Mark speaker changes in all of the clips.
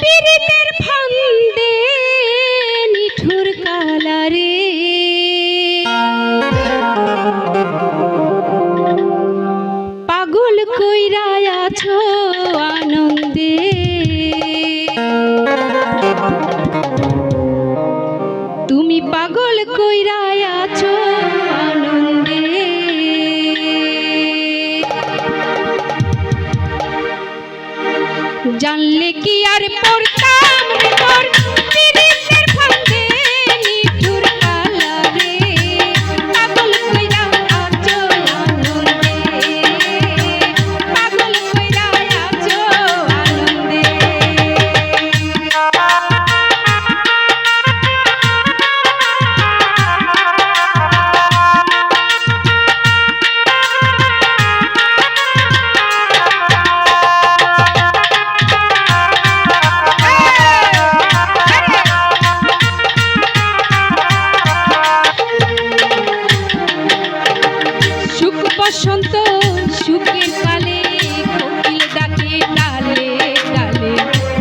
Speaker 1: পীড়িতের ফান্দে নিঠুর কালারে পাগল কইরা আছো আনন্দে তুমি পাগল কইরা আছো আনন্দে জানলে কি আর পড়তাম রে তোর পীড়িতের ফান্দে নিঠুর কালারে পাগল কইরা আছো আনন্দে পাগল কইরা আছো আনন্দে বসন্ত সুখের কালে কোকিল ডাকে ডালে ডালে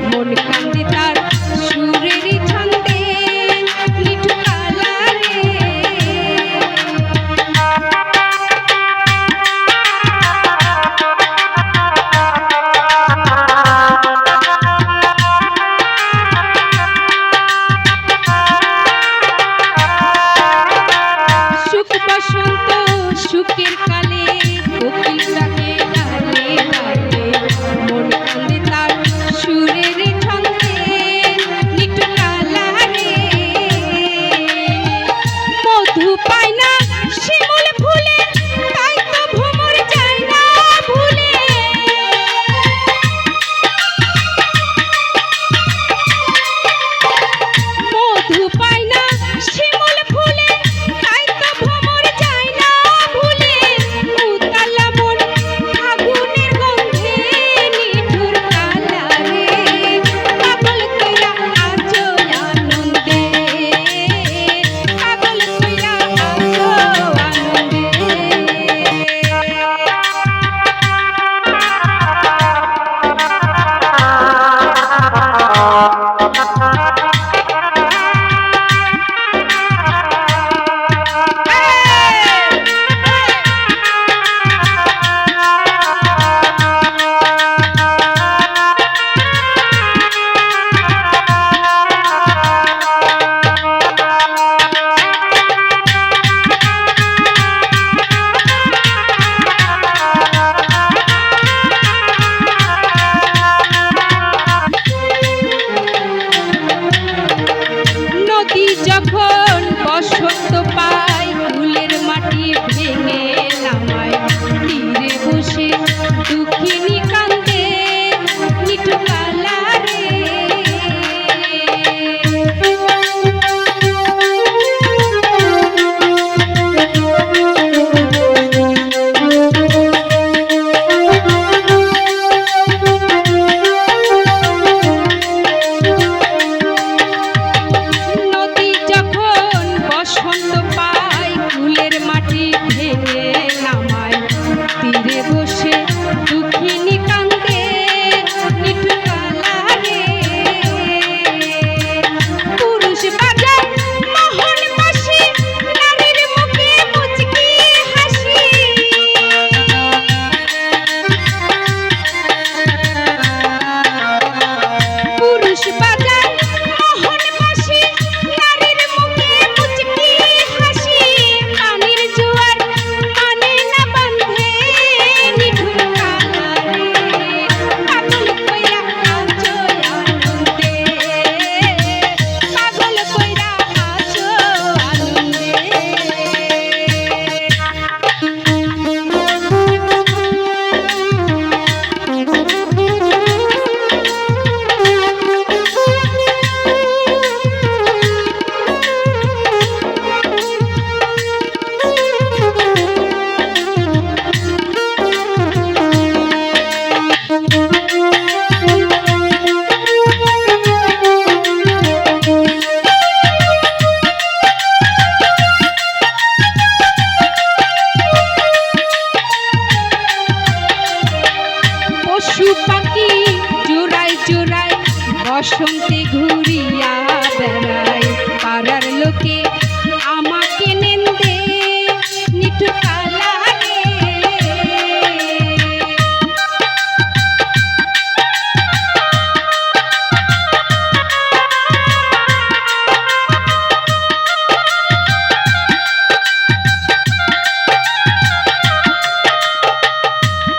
Speaker 1: মন কান্দে তার সুরের ছন্দে নিঠুর কালারে সুখ বসন্ত সুখের কালে কোকিল ডাকে ডালে পশু পাখি জোড়ায় জোড়ায় বসন্তে ঘুরিয়া বেড়ায়, পাড়ার লোকে আমাকে নেন্দে নিঠুকা লাগে।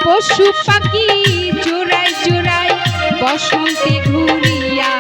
Speaker 1: পশু পাখি জোড়ায় জোড়ায় বসন্তে ঘুরিয়া